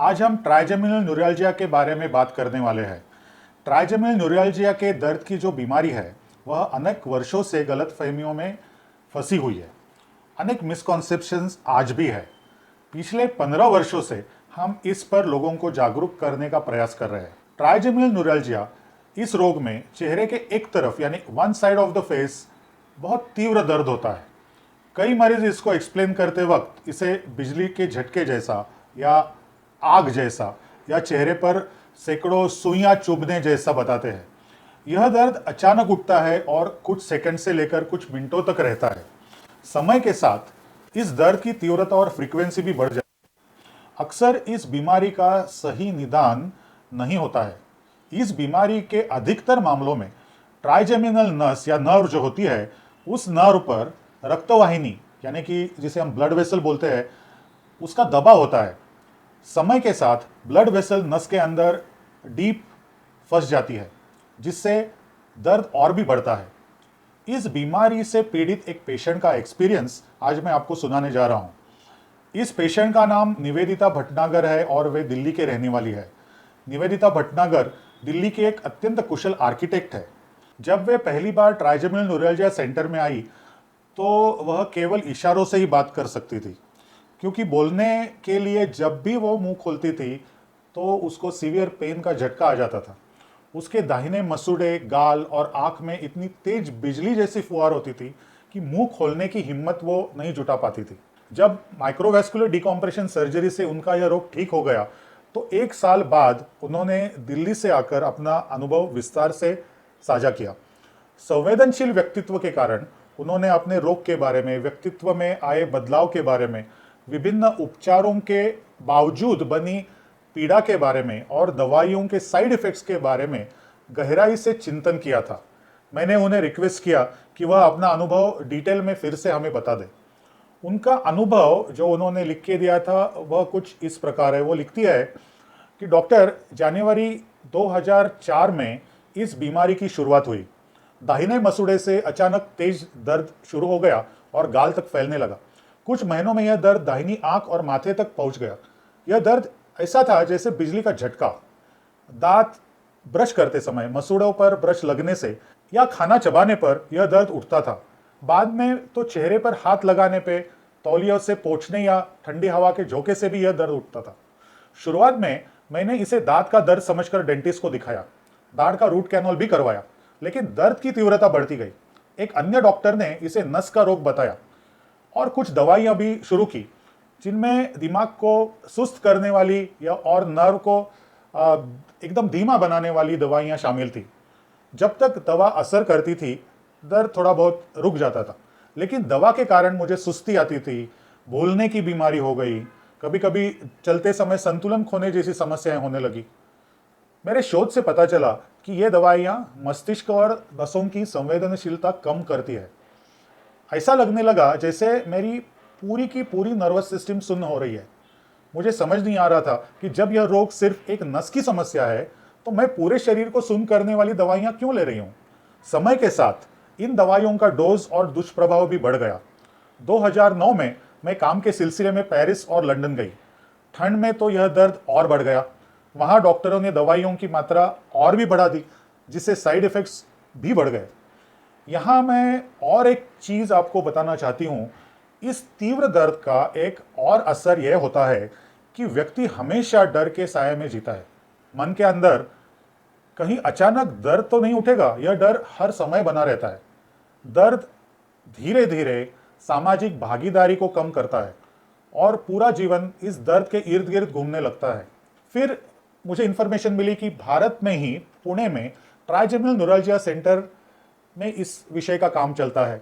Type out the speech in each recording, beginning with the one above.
आज हम trigeminal neuralgia के बारे में बात करने वाले हैं। ट्राइजेमिनल न्यूरैल्जिया के दर्द की जो बीमारी है वह अनेक वर्षों से गलत फहमियों में फंसी हुई है। अनेक मिसकॉन्सेप्शंस आज भी है। पिछले 15 वर्षों से हम इस पर लोगों को जागरूक करने का प्रयास कर रहे हैं। ट्राइजेमिनल न्यूरैल्जिया इस रोग में चेहरे के एक तरफ यानी one side of the face बहुत तीव्र दर्द होता है। कई मरीज इसको एक्सप्लेन करते वक्त इसे बिजली के झटके जैसा या आग जैसा या चेहरे पर सैकड़ों सुइयां चुभने जैसा बताते हैं। यह दर्द अचानक उठता है और कुछ सेकंड से लेकर कुछ मिनटों तक रहता है। समय के साथ इस दर्द की तीव्रता और फ्रीक्वेंसी भी बढ़ जाती है। अक्सर इस बीमारी का सही निदान नहीं होता है। इस बीमारी के अधिकतर मामलों में ट्राइजेमिनल नस या नर्व जो होती है उस नर्व पर रक्तवाहिनी यानी कि जिसे हम ब्लड वेसल बोलते हैं उसका दबाव होता है। समय के साथ ब्लड वेसल नस के अंदर डीप फंस जाती है जिससे दर्द और भी बढ़ता है। इस बीमारी से पीड़ित एक पेशेंट का एक्सपीरियंस आज मैं आपको सुनाने जा रहा हूँ। इस पेशेंट का नाम निवेदिता भटनागर है और वे दिल्ली के रहने वाली है। निवेदिता भटनागर दिल्ली की एक अत्यंत कुशल आर्किटेक्ट है। जब वे पहली बार ट्राइजेमिनल न्यूरैल्जिया सेंटर में आई तो वह केवल इशारों से ही बात कर सकती थी, क्योंकि बोलने के लिए जब भी वो मुंह खोलती थी तो उसको सीवियर पेन का झटका आ जाता था। उसके दाहिने मसूड़े, गाल और आंख में इतनी तेज बिजली जैसी फुहार होती थी कि मुंह खोलने की हिम्मत वो नहीं जुटा पाती थी। जब माइक्रोवैस्कुलर डिकम्प्रेशन सर्जरी से उनका यह रोग ठीक हो गया तो 1 साल बाद उन्होंने दिल्ली से आकर अपना अनुभव विस्तार से साझा किया। संवेदनशील व्यक्तित्व के कारण उन्होंने अपने रोग के बारे में, व्यक्तित्व में आए बदलाव के बारे में, विभिन्न उपचारों के बावजूद बनी पीड़ा के बारे में और दवाइयों के साइड इफेक्ट्स के बारे में गहराई से चिंतन किया था। मैंने उन्हें रिक्वेस्ट किया कि वह अपना अनुभव डिटेल में फिर से हमें बता दें। उनका अनुभव जो उन्होंने लिख के दिया था वह कुछ इस प्रकार है। वो लिखती है कि डॉक्टर, जनवरी 2004 में इस बीमारी की शुरुआत हुई। दाहिने मसूड़े से अचानक तेज दर्द शुरू हो गया और गाल तक फैलने लगा। कुछ महीनों में यह दर्द दाहिनी आंख और माथे तक पहुंच गया। यह दर्द ऐसा था जैसे बिजली का झटका। दांत ब्रश करते समय मसूड़ों पर ब्रश लगने से या खाना चबाने पर यह दर्द उठता था। बाद में तो चेहरे पर हाथ लगाने पे, तौलियों से पोंछने या ठंडी हवा के झोंके से भी यह दर्द उठता था। शुरुआत में मैंने इसे दांत का दर्द समझकर डेंटिस्ट को दिखाया, दांत का रूट कैनल भी करवाया, लेकिन दर्द की तीव्रता बढ़ती गई। एक अन्य डॉक्टर ने इसे नस का रोग बताया और कुछ दवाइयां भी शुरू की जिनमें दिमाग को सुस्त करने वाली या और नर्व को एकदम धीमा बनाने वाली दवाइयां शामिल थी। जब तक दवा असर करती थी दर्द थोड़ा बहुत रुक जाता था, लेकिन दवा के कारण मुझे सुस्ती आती थी, भूलने की बीमारी हो गई, कभी कभी चलते समय संतुलन खोने जैसी समस्याएं होने लगी। मेरे शोध से पता चला कि ये दवाइयां मस्तिष्क और नसों की संवेदनशीलता कम करती है। ऐसा लगने लगा जैसे मेरी पूरी की पूरी नर्वस सिस्टम सुन्न हो रही है। मुझे समझ नहीं आ रहा था कि जब यह रोग सिर्फ एक नस की समस्या है तो मैं पूरे शरीर को सुन्न करने वाली दवाइयां क्यों ले रही हूं। समय के साथ इन दवाइयों का डोज और दुष्प्रभाव भी बढ़ गया। 2009 में मैं काम के सिलसिले में पेरिस और लंदन गई। ठंड में तो यह दर्द और बढ़ गया। वहां डॉक्टरों ने दवाइयों की मात्रा और भी बढ़ा दी, जिससे साइड इफेक्ट्स भी बढ़ गए। यहाँ मैं और एक चीज आपको बताना चाहती हूँ। इस तीव्र दर्द का एक और असर यह होता है कि व्यक्ति हमेशा डर के साए में जीता है। मन के अंदर कहीं अचानक दर्द तो नहीं उठेगा, यह डर हर समय बना रहता है। दर्द धीरे धीरे सामाजिक भागीदारी को कम करता है और पूरा जीवन इस दर्द के इर्द गिर्द घूमने लगता है। फिर मुझे इंफॉर्मेशन मिली कि भारत में ही पुणे में ट्राइजेमिनल न्यूरैल्जिया सेंटर में इस विषय का काम चलता है।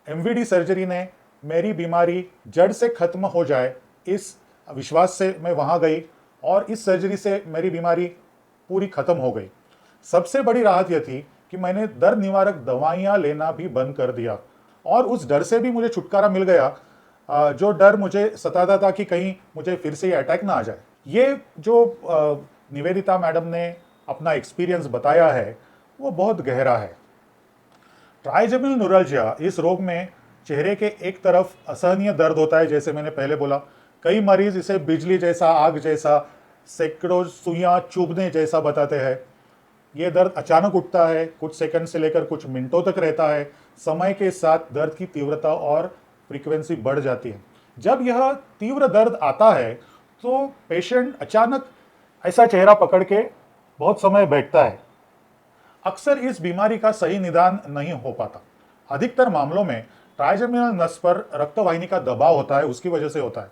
एमवीडी सर्जरी ने मेरी बीमारी जड़ से खत्म हो जाए इस विश्वास से मैं वहां गई और इस सर्जरी से मेरी बीमारी पूरी खत्म हो गई। सबसे बड़ी राहत यह थी कि मैंने दर्द निवारक दवाइयां लेना भी बंद कर दिया और उस डर से भी मुझे छुटकारा मिल गया, जो डर मुझे सताता था कि कहीं मुझे फिर से अटैक ना आ जाए। ये जो निवेदिता मैडम ने अपना एक्सपीरियंस बताया है वो बहुत गहरा है। ट्राइजेमिनल न्यूरैल्जिया इस रोग में चेहरे के एक तरफ असहनीय दर्द होता है, जैसे मैंने पहले बोला। कई मरीज इसे बिजली जैसा, आग जैसा सैकड़ों सुइयां चुभने जैसा बताते हैं। ये दर्द अचानक उठता है, कुछ सेकंड से लेकर कुछ मिनटों तक रहता है। समय के साथ दर्द की तीव्रता और फ्रीक्वेंसी बढ़ जाती है। जब यह तीव्र दर्द आता है तो पेशेंट अचानक ऐसा चेहरा पकड़ के बहुत समय बैठता है। अक्सर इस बीमारी का सही निदान नहीं हो पाता। अधिकतर मामलों में ट्राइजेमिनल नस पर रक्तवाहिनी का दबाव होता है, उसकी वजह से होता है।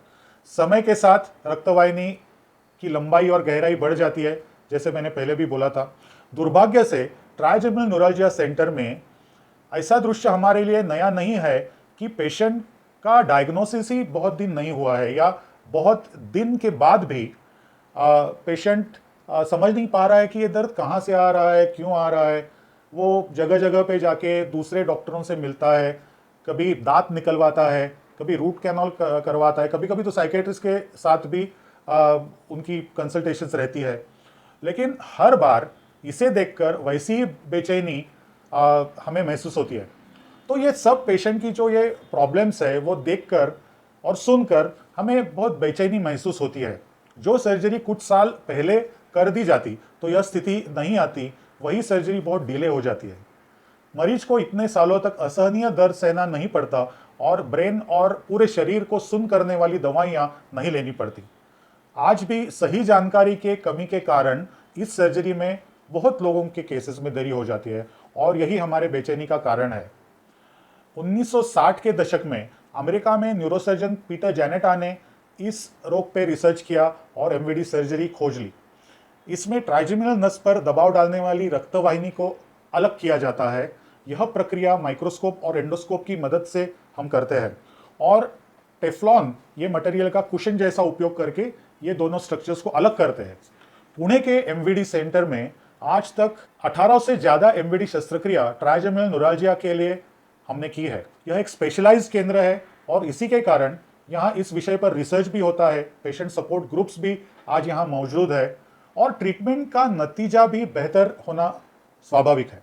समय के साथ रक्तवाहिनी की लंबाई और गहराई बढ़ जाती है, जैसे मैंने पहले भी बोला था। दुर्भाग्य से ट्राइजेमिनल न्यूरल्जिया सेंटर में ऐसा दृश्य हमारे लिए नया नहीं है कि पेशेंट का डायग्नोसिस ही बहुत दिन नहीं हुआ है या बहुत दिन के बाद भी पेशेंट समझ नहीं पा रहा है कि ये दर्द कहाँ से आ रहा है, क्यों आ रहा है। वो जगह जगह पे जाके दूसरे डॉक्टरों से मिलता है, कभी दांत निकलवाता है, कभी रूट कैनाल करवाता है, कभी कभी तो साइकेट्रिस्ट के साथ भी उनकी कंसल्टेशंस रहती है। लेकिन हर बार इसे देखकर वैसी ही बेचैनी हमें महसूस होती है। तो ये सब पेशेंट की जो ये प्रॉब्लम्स है वो देखकर और सुनकर हमें बहुत बेचैनी महसूस होती है। जो सर्जरी कुछ साल पहले कर दी जाती तो यह स्थिति नहीं आती, वही सर्जरी बहुत डिले हो जाती है। मरीज को इतने सालों तक असहनीय दर्द सहना नहीं पड़ता और ब्रेन और पूरे शरीर को सुन्न करने वाली दवाइयाँ नहीं लेनी पड़ती। आज भी सही जानकारी के कमी के कारण इस सर्जरी में बहुत लोगों के केसेस में देरी हो जाती है और यही हमारे बेचैनी का कारण है। 1960 के दशक में अमेरिका में न्यूरोसर्जन पीटर जेनेटा ने इस रोग पे रिसर्च किया और एमवीडी सर्जरी खोज ली। इसमें ट्राइजेमिनल नस पर दबाव डालने वाली रक्तवाहिनी को अलग किया जाता है। यह प्रक्रिया माइक्रोस्कोप और एंडोस्कोप की मदद से हम करते हैं और टेफ्लॉन ये मटेरियल का कुशन जैसा उपयोग करके ये दोनों स्ट्रक्चर्स को अलग करते हैं। पुणे के एमवीडी सेंटर में आज तक 18 से ज़्यादा एमवीडी शस्त्रक्रिया ट्राइजेमिनल न्यूरल्जिया के लिए हमने की है। यह एक स्पेशलाइज्ड केंद्र है और इसी के कारण यहाँ इस विषय पर रिसर्च भी होता है। पेशेंट सपोर्ट ग्रुप्स भी आज यहाँ मौजूद है और ट्रीटमेंट का नतीजा भी बेहतर होना स्वाभाविक है।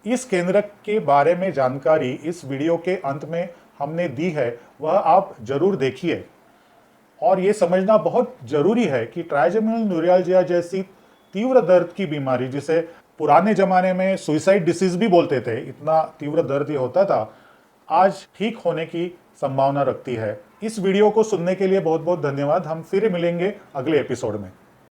इस केंद्र के बारे में जानकारी इस वीडियो के अंत में हमने दी है, वह आप जरूर देखिए। और ये समझना बहुत जरूरी है कि ट्राइजेमिनल न्यूरल्जिया जैसी तीव्र दर्द की बीमारी, जिसे पुराने जमाने में सुइसाइड डिसीज भी बोलते थे, इतना तीव्र दर्द ये होता था, आज ठीक होने की संभावना रखती है। इस वीडियो को सुनने के लिए बहुत बहुत धन्यवाद। हम फिर मिलेंगे अगले एपिसोड में।